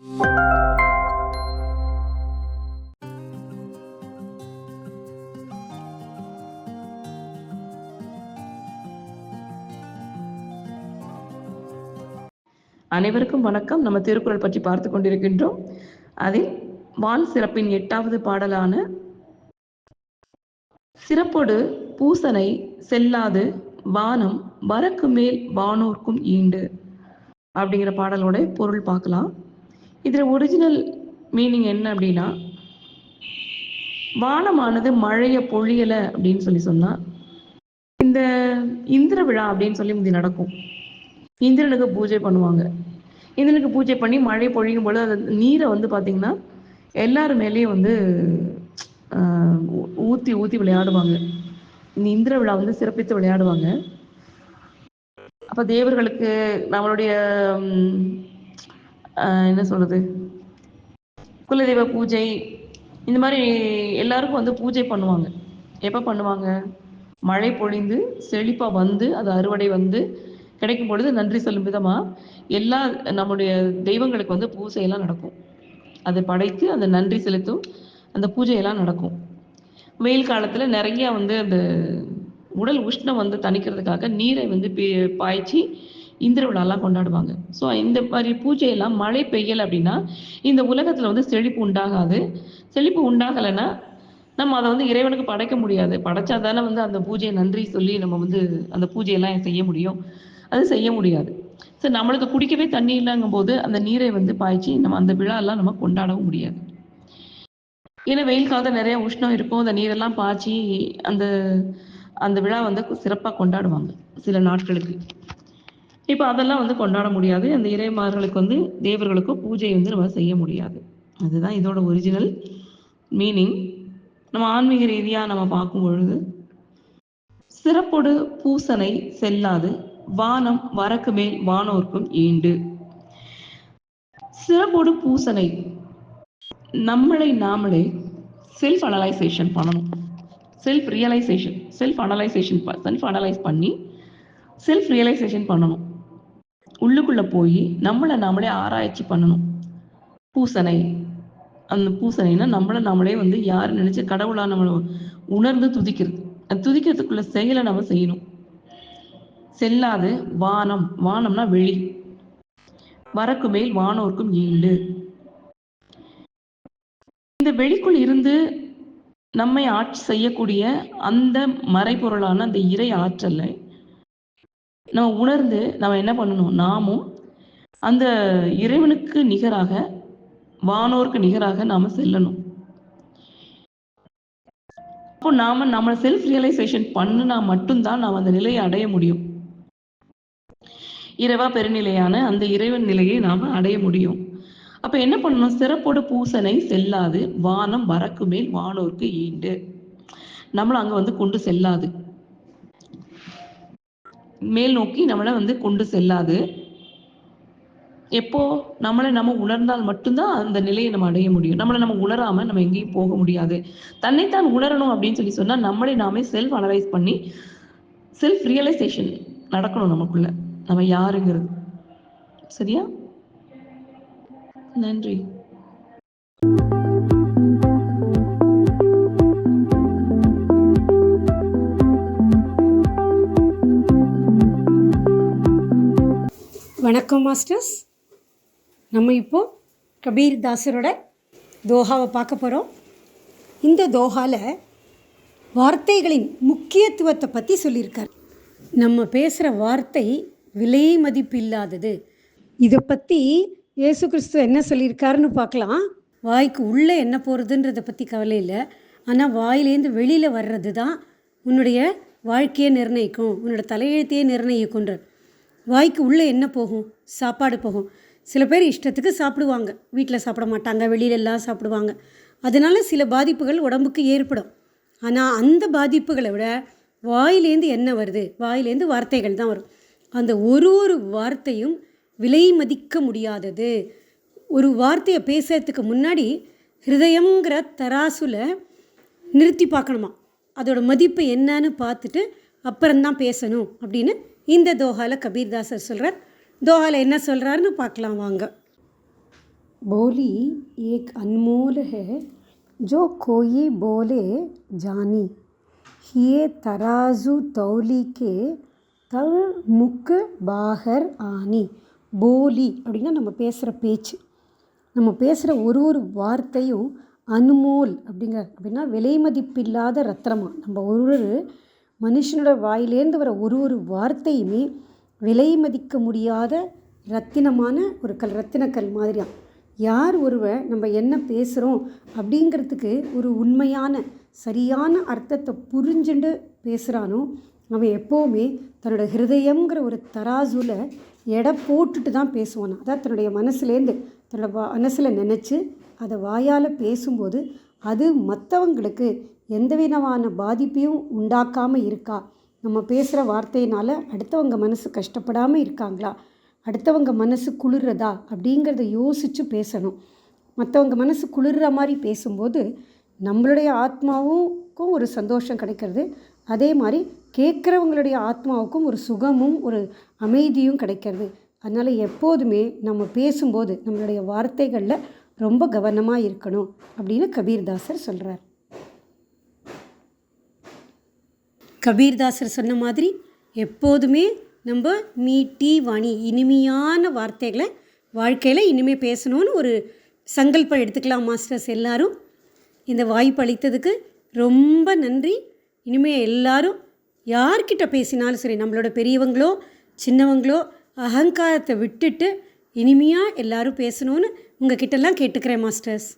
அனைவருக்கும் வணக்கம். நம்ம திருக்குறள் பற்றி பார்த்து கொண்டிருக்கின்றோம். அதில் வான் சிறப்பின் 8வது பாடலான சிறப்பொடு பூசனை செல்லாது வானம் வரக்கு மேல் வானோர்க்கும் ஈண்டு அப்படிங்கிற பாடலோட பொருள் பார்க்கலாம். இதில் ஒரிஜினல் மீனிங் என்ன அப்படின்னா, வானமானது மழையை பொழியலை அப்படின்னு சொன்னா இந்த இந்திர விழா அப்படின்னு சொல்லி முந்தி நடக்கும். இந்திரனுக்கு பூஜை பண்ணுவாங்க. இந்திரனுக்கு பூஜை பண்ணி மழை பொழியும் பொழுது அந்த நீரை வந்து பார்த்தீங்கன்னா எல்லார் மேலேயும் வந்து ஊற்றி ஊற்றி விளையாடுவாங்க. இந்த இந்திர விழா வந்து சிறப்பித்து விளையாடுவாங்க. அப்போ தேவர்களுக்கு நம்மளுடைய என்ன சொல்றது, குலதெய்வ பூஜை இந்த மாதிரி எல்லாருக்கும் வந்து பூஜை பண்ணுவாங்க. எப்போ பண்ணுவாங்க? மழை பொழிந்து செழிப்பாக வந்து அது அறுவடை வந்து கிடைக்கும் பொழுது நன்றி சொல்லும் விதமாக எல்லா நம்முடைய தெய்வங்களுக்கு வந்து பூஜையெல்லாம் நடக்கும். அதை படைத்து அந்த நன்றி செலுத்தும் அந்த பூஜையெல்லாம் நடக்கும். வெயில் காலத்தில் நிறையா வந்து அந்த உடல் உஷ்ணம் வந்து தணிக்கிறதுக்காக நீரை வந்து பாய்ச்சி இந்திர விழாலாம் கொண்டாடுவாங்க. ஸோ இந்த மாதிரி பூஜையெல்லாம் மழை பெய்யலை அப்படின்னா இந்த உலகத்தில் வந்து செழிப்பு உண்டாகாது. செழிப்பு உண்டாகலைன்னா நம்ம அதை வந்து இறைவனுக்கு படைக்க முடியாது. படைச்சா தானே வந்து அந்த பூஜையை நன்றி சொல்லி நம்ம வந்து அந்த பூஜையெல்லாம் செய்ய முடியும். அது செய்ய முடியாது. ஸோ நம்மளுக்கு குடிக்கவே தண்ணி இல்லைங்கும் போது அந்த நீரை வந்து பாய்ச்சி நம்ம அந்த விழாலாம் நம்ம கொண்டாடவும் முடியாது. ஏன்னா வெயில் காலத்தில் நிறைய உஷ்ணம் இருக்கும். அந்த நீரெல்லாம் பாய்ச்சி அந்த அந்த விழா வந்து சிறப்பாக கொண்டாடுவாங்க சில நாட்களுக்கு. இப்போ அதெல்லாம் வந்து கொண்டாட முடியாது. அந்த இறைமார்களுக்கு வந்து தேவர்களுக்கும் பூஜை வந்து நம்ம செய்ய முடியாது. அதுதான் இதோட ஒரிஜினல் மீனிங். நம்ம ஆன்மீக ரீதியாக நம்ம பார்க்கும் பொழுது, சிறப்பொடு பூசனை செல்லாது வானம் வரக்கு மேல் வானோர்க்கும் ஈண்டு. சிறப்பொடு பூசனை, நம்மளை நாமளே செல்ஃப் அனலைசேஷன் பண்ணணும். செல்ஃப் அனலைஸ் பண்ணி செல்ஃப் ரியலைசேஷன் பண்ணணும். உள்ளுக்குள்ளே போய் நம்மளை நாமளே ஆராய்ச்சி பண்ணணும். பூசனை, அந்த பூசனைன்னா நம்மளை நாமளே வந்து யார் நினச்சி கடவுளாக நம்மளை உணர்ந்து துதிக்கிறது. அந்த துதிக்கிறதுக்குள்ள செயலை நம்ம செய்யணும். செல்லாது வானம், வானம்னா வெளி, வரக்கு மேல் வானோர்க்கும் ஈண்டு. இந்த வெளிக்குள் இருந்து நம்மை ஆட்சி செய்யக்கூடிய அந்த மறைபொருளான அந்த இறை ஆற்றலை நம்ம உணர்ந்து நம்ம என்ன பண்ணணும்? நாமும் அந்த இறைவனுக்கு நிகராக, வானோருக்கு நிகராக நாம செல்லணும். அப்போ நாம நம்ம செல்ஃப் ரியலைசேஷன் பண்ணினா மட்டும்தான் நாம் அந்த நிலையை அடைய முடியும். இறைவா பெருநிலையான அந்த இறைவன் நிலையை நாம அடைய முடியும். அப்ப என்ன பண்ணணும்? சிறப்போடு பூசனை செல்லாது வானம் வரக்கு மேல் வானோருக்கு ஈண்டு. நம்மள அங்க வந்து கொண்டு செல்லாது, மேல் நோக்கி நம்மளை வந்து கொண்டு செல்லாது. எப்போ நம்மளை நம்ம உணர்ந்தால் மட்டும்தான் அந்த நிலையை நம்ம அடைய முடியும். நம்மளை நம்ம உணராம நம்ம எங்கேயும் போக முடியாது. தன்னைத்தான் உணரணும் அப்படின்னு சொல்லி சொன்னா நம்மளை நாமே செல்ஃப் அனலைஸ் பண்ணி செல்ஃப் ரியலைசேஷன் நடக்கணும் நமக்குள்ள, நம்ம யாருங்கிறது. சரியா? நன்றி. வணக்கம் மாஸ்டர்ஸ். நம்ம இப்போது கபீர் தாசரோட தோஹாவை பார்க்க போகிறோம். இந்த தோஹாவில் வார்த்தைகளின் முக்கியத்துவத்தை பற்றி சொல்லியிருக்கார். நம்ம பேசுகிற வார்த்தை விலை மதிப்பு இல்லாதது. இதை பற்றி இயேசு கிறிஸ்து என்ன சொல்லியிருக்காருன்னு பார்க்கலாம். வாய்க்கு உள்ளே என்ன போகிறதுன்றதை பற்றி கவலை இல்லை. ஆனால் வாயிலேருந்து வெளியில் வர்றது தான் உன்னுடைய வாழ்க்கையை நிர்ணயிக்கும், உன்னோட தலையெழுத்தையே நிர்ணயிக்குன்ற. வாய்க்கு உள்ளே என்ன போகும்? சாப்பாடு போகும். சில பேர் இஷ்டத்துக்கு சாப்பிடுவாங்க, வீட்டில் சாப்பிட மாட்டாங்க, வெளியிலெல்லாம் சாப்பிடுவாங்க. அதனால் சில பாதிப்புகள் உடம்புக்கு ஏற்படும். ஆனால் அந்த பாதிப்புகளை விட வாயிலேருந்து என்ன வருது? வாயிலேருந்து வார்த்தைகள் தான் வரும். அந்த ஒரு வார்த்தையும் விலை மதிக்க முடியாதது. ஒரு வார்த்தையை பேசுறதுக்கு முன்னாடி ஹிருதயங்கிற தராசுல நிறுத்தி பார்க்கணுமா, அதோட மதிப்பு என்னன்னு பார்த்துட்டு அப்புறம்தான் பேசணும் அப்படின்னு இந்த தோஹாவில் கபீர்தாசர் சொல்கிறார். தோஹாவில் என்ன சொல்கிறாருன்னு பார்க்கலாம் வாங்க. बोली एक अनमोल है जो कोई बोले जानी ये तराजू तौली के तव मुक बाहर आनी. போலி அப்படின்னா நம்ம பேசுகிற பேச்சு, நம்ம பேசுகிற ஒரு வார்த்தையும் அனுமோல் அப்படின்னா விலை மதிப்பில்லாத ரத்தினமாக. நம்ம ஒரு மனுஷனோட வாயிலேருந்து வர ஒரு வார்த்தையுமே விலை மதிக்க முடியாத ரத்தினமான ஒரு ரத்தினக்கல் மாதிரியாம். யார் ஒருவர் நம்ம என்ன பேசுகிறோம் அப்படிங்கிறதுக்கு ஒரு உண்மையான சரியான அர்த்தத்தை புரிஞ்சுண்டு பேசுகிறானோ அவன் எப்போவுமே தன்னோட ஹிருதயங்கிற ஒரு தராசுல எடை போட்டுட்டு தான் பேசுவான். அதான் தன்னுடைய மனசுலேருந்து தன்னோட மனசில் நினச்சி அதை வாயால் பேசும்போது அது மற்றவங்களுக்கு எந்த விதமான பாதிப்பையும் உண்டாக்காமல் இருக்கா, நம்ம பேசுகிற வார்த்தையினால் அடுத்தவங்க மனசு கஷ்டப்படாமல் இருக்காங்களா, அடுத்தவங்க மனசு குளிர்றதா அப்படிங்கிறத யோசித்து பேசணும். மற்றவங்க மனசு குளிர்ற மாதிரி பேசும்போது நம்மளுடைய ஆத்மாவுக்கும் ஒரு சந்தோஷம் கிடைக்கிறது, அதே மாதிரி கேட்குறவங்களுடைய ஆத்மாவுக்கும் ஒரு சுகமும் ஒரு அமைதியும் கிடைக்கிறது. அதனால் எப்போதுமே நம்ம பேசும்போது நம்மளுடைய வார்த்தைகளில் ரொம்ப கவனமாக இருக்கணும் அப்படின்னு கபீர்தாசர் சொல்கிறார். கபீர்தாசர் சொன்ன மாதிரி எப்போதுமே நம்ம மீட்டி வாணி இனிமையான வார்த்தைகளை வாழ்க்கையில் இனிமேல் பேசணும்னு ஒரு சங்கல்பம் எடுத்துக்கலாம் மாஸ்டர்ஸ். எல்லாரும் இந்த வாய்ப்பு அளித்ததுக்கு ரொம்ப நன்றி. இனிமேல் எல்லாரும் யார்கிட்ட பேசினாலும் சரி, நம்மளோட பெரியவங்களோ சின்னவங்களோ அகங்காரத்தை விட்டுட்டு இனிமையாக எல்லாரும் பேசணும்னு உங்கள் கிட்டலாம் கேட்டுக்கிறேன் மாஸ்டர்ஸ்.